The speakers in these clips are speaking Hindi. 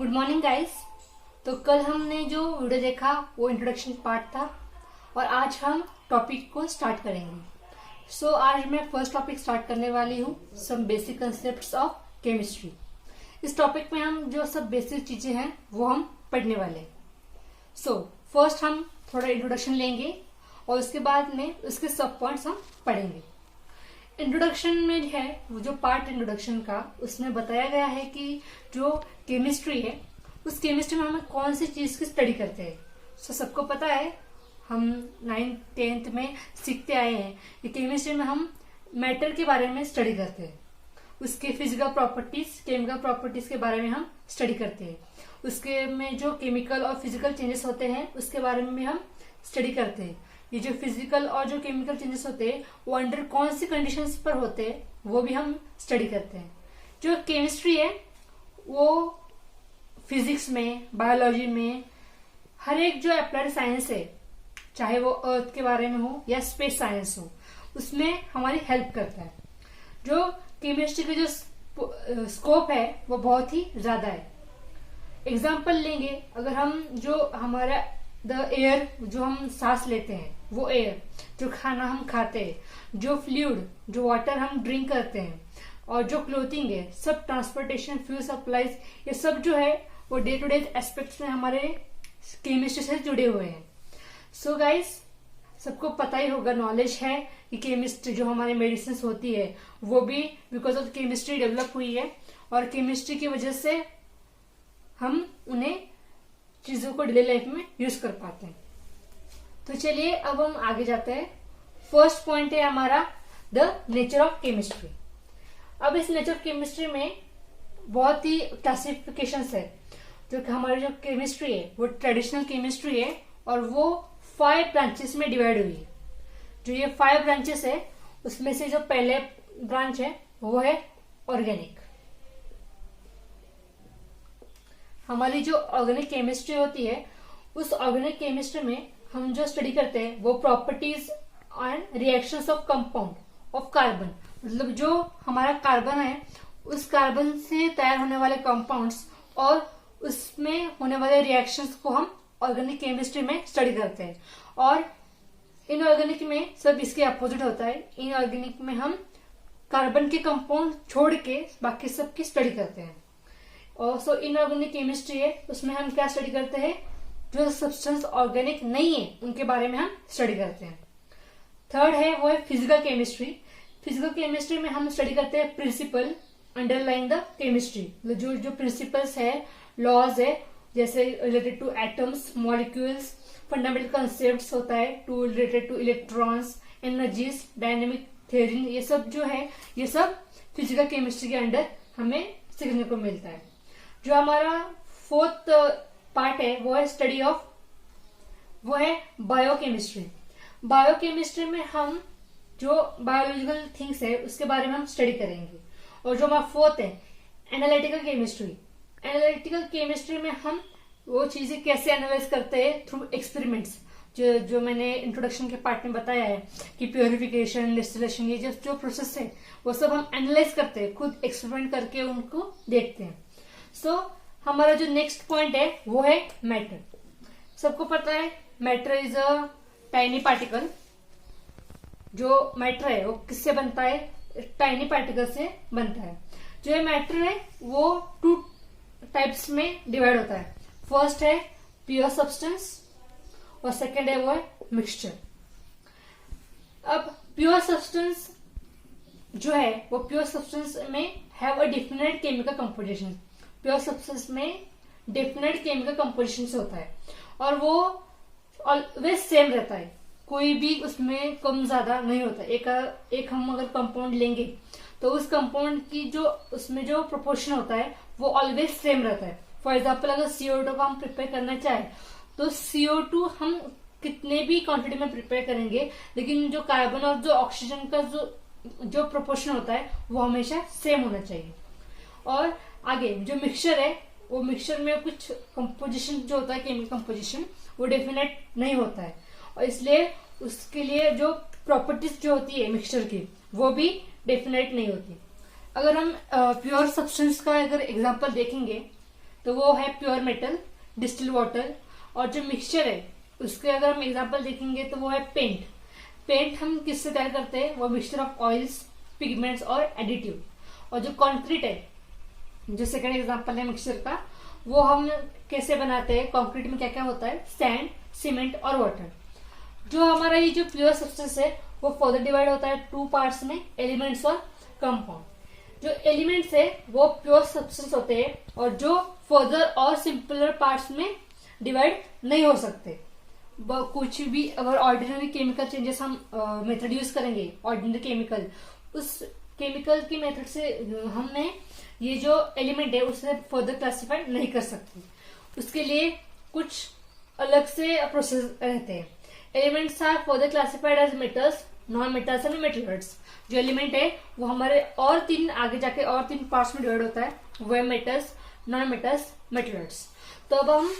Good morning guys. तो कल हमने जो वीडियो देखा वो इंट्रोडक्शन पार्ट था और आज हम टॉपिक को स्टार्ट करेंगे। सो आज मैं फर्स्ट टॉपिक स्टार्ट करने वाली हूँ, some basic concepts of chemistry. इस टॉपिक में हम जो सब बेसिक चीजें हैं वो हम पढ़ने वाले हैं। सो फर्स्ट हम थोड़ा इंट्रोडक्शन लेंगे और उसके बाद में उसके सब पॉइंट्स हम पढ़ेंगे। इंट्रोडक्शन में है वो जो पार्ट इंट्रोडक्शन का, उसमें बताया गया है कि जो केमिस्ट्री है उस केमिस्ट्री में हम कौन सी चीज की स्टडी करते हैं। सो सबको पता है, हम 9th 10th में सीखते आए हैं कि केमिस्ट्री में हम मैटर के बारे में स्टडी करते हैं, उसके फिजिकल प्रॉपर्टीज केमिकल प्रॉपर्टीज के बारे में हम स्टडी करते हैं, उसके में जो केमिकल और फिजिकल चेंजेस होते हैं उसके बारे में भी हम स्टडी करते हैं। ये जो फिजिकल और जो केमिकल चेंजेस होते हैं वो अंडर कौन सी कंडीशंस पर होते हैं वो भी हम स्टडी करते हैं। जो केमिस्ट्री है वो फिजिक्स में, बायोलॉजी में, हर एक जो अप्लाइड साइंस है, चाहे वो अर्थ के बारे में हो या स्पेस साइंस हो, उसमें हमारी हेल्प करता है। जो केमिस्ट्री की जो स्कोप है वो बहुत ही ज्यादा है। एग्जाम्पल लेंगे, अगर हम जो हमारा द एयर जो हम सांस लेते हैं वो एयर, जो खाना हम खाते हैं, जो फ्लूइड जो वाटर हम ड्रिंक करते हैं, और जो क्लोथिंग है, सब ट्रांसपोर्टेशन, फ्यूल सप्लाईज, ये सब जो है वो डे टू डे एस्पेक्ट्स में हमारे केमिस्ट्री से जुड़े हुए हैं। सो गाइस, सबको पता ही होगा, नॉलेज है कि केमिस्ट्री जो हमारी मेडिसिन होती है वो भी बिकॉज ऑफ केमिस्ट्री डेवलप हुई है और केमिस्ट्री की वजह से हम उन्हें चीजों को डेली लाइफ में यूज कर पाते हैं। तो चलिए अब हम आगे जाते हैं। फर्स्ट पॉइंट है हमारा द नेचर ऑफ केमिस्ट्री। अब इस नेचर ऑफ केमिस्ट्री में बहुत ही क्लासिफिकेशंस है। जो हमारी जो केमिस्ट्री है वो ट्रेडिशनल केमिस्ट्री है और वो 5 ब्रांचेस में डिवाइड हुई है। जो ये 5 ब्रांचेस है उसमें से जो पहले ब्रांच है वो है ऑर्गेनिक। हमारी जो ऑर्गेनिक केमिस्ट्री होती है उस ऑर्गेनिक केमिस्ट्री में हम जो स्टडी करते हैं वो properties and reactions of compound of carbon, मतलब जो हमारा कार्बन है उस कार्बन से तैयार होने वाले कंपाउंड्स और उसमें होने वाले रिएक्शंस को हम ऑर्गेनिक केमिस्ट्री में स्टडी करते हैं। और इनऑर्गेनिक में सब इसके अपोजिट होता है। इनऑर्गेनिक में हम कार्बन के कंपाउंड छोड़ के बाकी सब की स्टडी करते हैं। और सो इनऑर्गेनिक केमिस्ट्री है उसमें हम क्या स्टडी करते हैं, जो सब्सटेंस ऑर्गेनिक नहीं है उनके बारे में हम स्टडी करते हैं। थर्ड है वो है फिजिकल केमिस्ट्री। फिजिकल केमिस्ट्री में हम स्टडी करते हैं प्रिंसिपल अंडरलाइन द केमिस्ट्री, जो जो प्रिंसिपल्स है, लॉज है, जैसे related to atoms, molecules, fundamental concept होता है to related to electrons, energies, dynamic theory, ये सब जो है ये सब फिजिकल केमिस्ट्री के अंडर हमें सीखने को मिलता है। जो हमारा फोर्थ पार्ट है वो है स्टडी ऑफ, वो है बायोकेमिस्ट्री। बायोकेमिस्ट्री में हम जो बायोलॉजिकल थिंग्स है उसके बारे में हम स्टडी करेंगे। और जो हमारा फोर्थ है एनालिटिकल केमिस्ट्री। एनालिटिकल केमिस्ट्री में हम वो चीजें कैसे एनालाइज करते हैं थ्रू एक्सपेरिमेंट्स, जो मैंने इंट्रोडक्शन के पार्ट में बताया है कि प्योरिफिकेशन, डिस्टिलेशन, ये जो प्रोसेस है वो सब हम एनालाइज करते हैं, खुद एक्सपेरिमेंट करके उनको देखते हैं। सो हमारा जो नेक्स्ट पॉइंट है वो है मैटर। सबको पता है matter is a tiny particle. जो मैटर है वो किससे बनता है, टाइनी पार्टिकल से बनता है। जो ये मैटर है वो 2 टाइप्स में डिवाइड होता है। फर्स्ट है प्योर सब्सटेंस और सेकेंड है वो है मिक्सचर। अब प्योर सब्सटेंस जो है वो प्योर सब्सटेंस में have a definite chemical composition. Pure substance में डेफिनेट केमिकल कंपोजिशन होता है और वो ऑलवेज सेम रहता है, कोई भी उसमें कम ज्यादा नहीं होता। एक हम अगर कंपाउंड लेंगे तो उस कंपाउंड की जो उसमें जो प्रोपोर्शन होता है वो ऑलवेज सेम रहता है। फॉर एग्जाम्पल, अगर CO2 को हम प्रिपेयर करना चाहे तो CO2 हम कितने भी क्वांटिटी में प्रिपेयर करेंगे, लेकिन जो कार्बन और जो ऑक्सीजन का जो प्रोपोर्शन होता है वो हमेशा सेम होना चाहिए। और आगे जो मिक्सचर है वो मिक्सचर में कुछ कंपोजिशन जो होता है, केमिकल कंपोजिशन, वो डेफिनेट नहीं होता है और इसलिए उसके लिए जो प्रॉपर्टीज जो होती है मिक्सचर की वो भी डेफिनेट नहीं होती। अगर हम प्योर सब्सटेंस का अगर एग्जांपल देखेंगे तो वो है प्योर मेटल, डिस्टिल वाटर। और जो मिक्सचर है उसके अगर हम एग्जांपल देखेंगे तो वो है पेंट। पेंट हम किससे तैयार करते हैं, वो मिक्सचर ऑफ ऑयल्स, पिगमेंट्स और एडिटिव। और जो कंक्रीट है, जो सेकंड एग्जांपल है मिक्सचर का, वो हम कैसे बनाते हैं, कंक्रीट में क्या क्या होता है, सैंड, सीमेंट और वाटर। जो हमारा ये जो प्योर सब्सटेंस है वो फर्दर डिवाइड होता है टू पार्ट्स में, एलिमेंट्स और कंपाउंड। जो एलिमेंट्स है वो प्योर सब्सटेंस होते हैं और जो फर्दर और सिंपलर पार्ट्स में डिवाइड नहीं हो सकते। कुछ भी अगर ऑर्डिनरी केमिकल चेंजेस हम मेथड यूज करेंगे, ऑर्डिनरी केमिकल, उस केमिकल की मेथड से हमने ये जो एलिमेंट है उसे फर्दर क्लासिफाई नहीं कर सकते। उसके लिए कुछ अलग से प्रोसेस रहते हैं। Elements are further classified as metals, non metals and metals. जो एलिमेंट है वो हमारे और तीन आगे जाके और तीन पार्ट्स में डिवाइड होता है, वो है मेटल्स, नॉन मेटल्स, मेटल्स। तो अब हम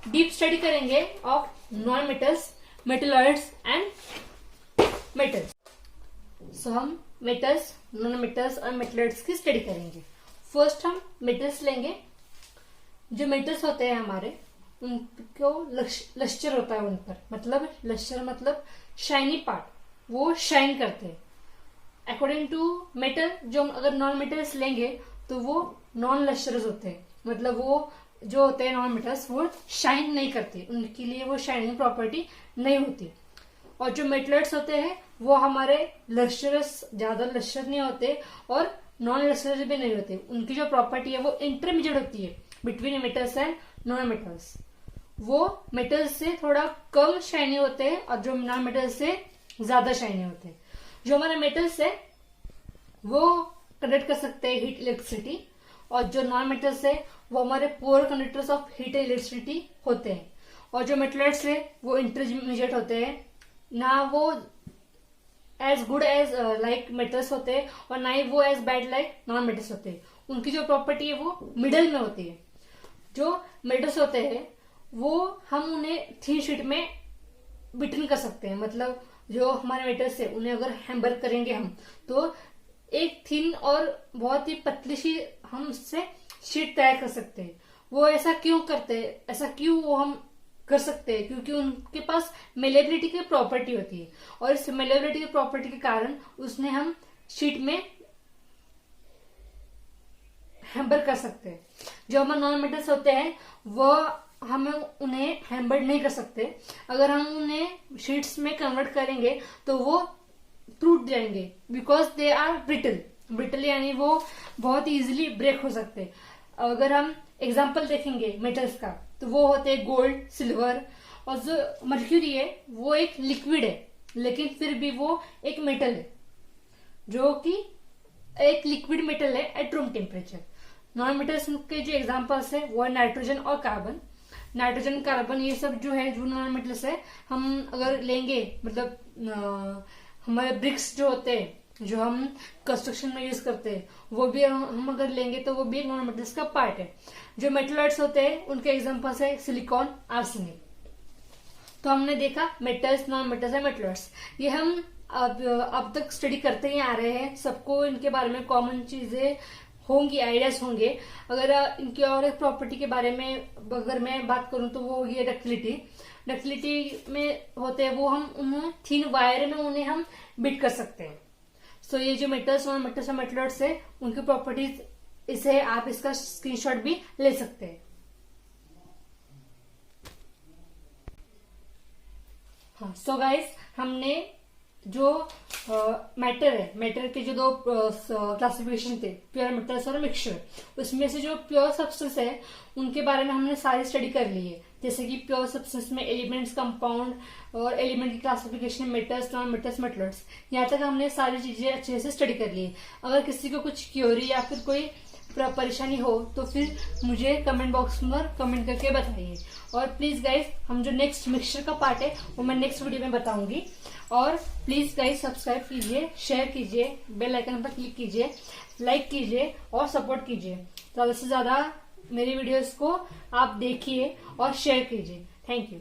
डीप स्टडी करेंगे of non metals, metalloids and metals. So हम मेटल्स, नॉन मेटल्स और मेटलॉइड्स की स्टडी करेंगे। फर्स्ट हम मेटल्स लेंगे। जो मेटल्स होते हैं हमारे, उनको लश्चर होता है उन पर, मतलब लश्चर मतलब शाइनी पार्ट, वो शाइन करते हैं। अकॉर्डिंग टू मेटल, जो हम अगर नॉन मेटल्स लेंगे तो वो नॉन लश्चरस होते हैं, मतलब वो जो होते हैं नॉन मेटल्स वो शाइन नहीं करते, उनके लिए वो शाइनिंग प्रॉपर्टी नहीं होती। और जो मेटलॉइड्स होते हैं वो हमारे लश्चरस, ज्यादा लश्चर नहीं होते और नॉन लश्चरस भी नहीं होते। उनकी जो प्रॉपर्टी है वो इंटरमीडिएट होती है between metals and non metals. वो मेटल्स से थोड़ा कम शाइनी होते हैं और जो नॉन मेटल्स से ज्यादा शाइनी होते हैं। जो हमारे मेटल्स है वो कंडक्ट कर सकते हैं हीट, इलेक्ट्रिसिटी, और जो नॉन मेटल्स है वो हमारे poor conductors of heat and electricity होते हैं। और जो मेटलॉइड्स है वो इंटरमीडिएट होते हैं, ना वो as good as like metals होते हैं और ना ही वो as bad like non metals होते हैं। उनकी जो प्रॉपर्टी है वो मिडल में होती है। जो मेटल्स होते हैं वो हम उन्हें थीन शीट में बिटन कर सकते हैं, मतलब जो हमारे मेटल्स है उन्हें अगर हैम्बर करेंगे हम तो एक थिन और बहुत ही पतली सी हम उससे शीट तैयार कर सकते हैं। वो ऐसा क्यों करते हैं, ऐसा क्यों वो हम कर सकते हैं, क्योंकि उनके पास मेलेबिलिटी की प्रॉपर्टी होती है और इस मेलेबिलिटी की प्रॉपर्टी के कारण उसने हम शीट में हैम्बर कर सकते हैं। जो हमारे नॉन मेटल्स होते हैं वो हम उन्हें हैम्बर नहीं कर सकते। अगर हम उन्हें शीट्स में कन्वर्ट करेंगे तो वो टूट जाएंगे, because they are brittle. Brittle यानी वो बहुत इजीली ब्रेक हो सकते हैं। अगर हम एग्जाम्पल देखेंगे मेटल्स का तो वो होते हैं गोल्ड, सिल्वर, और जो मर्क्यूरी है वो एक लिक्विड है लेकिन फिर भी वो एक मेटल है, जो कि एक लिक्विड मेटल है at room temperature. Non metals के जो एग्जांपल्स है वो है नाइट्रोजन और कार्बन। नाइट्रोजन, कार्बन ये सब जो है जो नॉन मेटल्स है, हम अगर लेंगे, मतलब हमारे ब्रिक्स जो होते हैं जो हम कंस्ट्रक्शन में यूज करते हैं वो भी हम अगर लेंगे तो वो भी नॉन मेटल्स का पार्ट है। जो मेटलॉइड्स होते हैं उनके एग्जांपल्स है सिलिकॉन, आर्सेनिक। तो हमने देखा मेटल्स, नॉन मेटल्स और मेटलॉइड्स। ये हम अब तक स्टडी करते ही आ रहे हैं। सबको इनके बारे में कॉमन चीजें होंगी, आइडियाज होंगे। अगर इनकी और एक प्रॉपर्टी के बारे में अगर मैं बात करूं तो वो होगी डक्टिलिटी। डक्टिलिटी में होते हैं वो हम उन्हें थिन वायर में उन्हें हम बिट कर सकते हैं। सो ये जो मेटल्स, नॉन मेटल्स और मेटलॉइड्स है उनकी प्रॉपर्टीज, इसे आप इसका स्क्रीनशॉट भी ले सकते हैं। हाँ, सो गाइस, हमने जो मैटर है, मैटर के जो दो क्लासिफिकेशन थे, प्योर मेटल्स और मिक्सचर, उसमें से जो प्योर सब्सटेंस है उनके बारे में हमने सारी स्टडी कर ली है। जैसे कि प्योर सब्सटेंस में एलिमेंट्स, कंपाउंड और एलिमेंट की classification, metals, non metals, metalloids, यहाँ तक हमने सारी चीजें अच्छे से स्टडी कर ली है। अगर किसी को कुछ क्यूरी या फिर कोई परेशानी हो तो फिर मुझे कमेंट बॉक्स में कमेंट करके बताइए। और प्लीज गाइज, हम जो नेक्स्ट मिक्सचर का पार्ट है वो मैं नेक्स्ट वीडियो में बताऊंगी। और प्लीज गाइज सब्सक्राइब कीजिए, शेयर कीजिए, बेल आइकन पर क्लिक कीजिए, लाइक कीजिए और सपोर्ट कीजिए। ज्यादा से ज्यादा मेरी वीडियोस को आप देखिए और शेयर कीजिए। Thank you.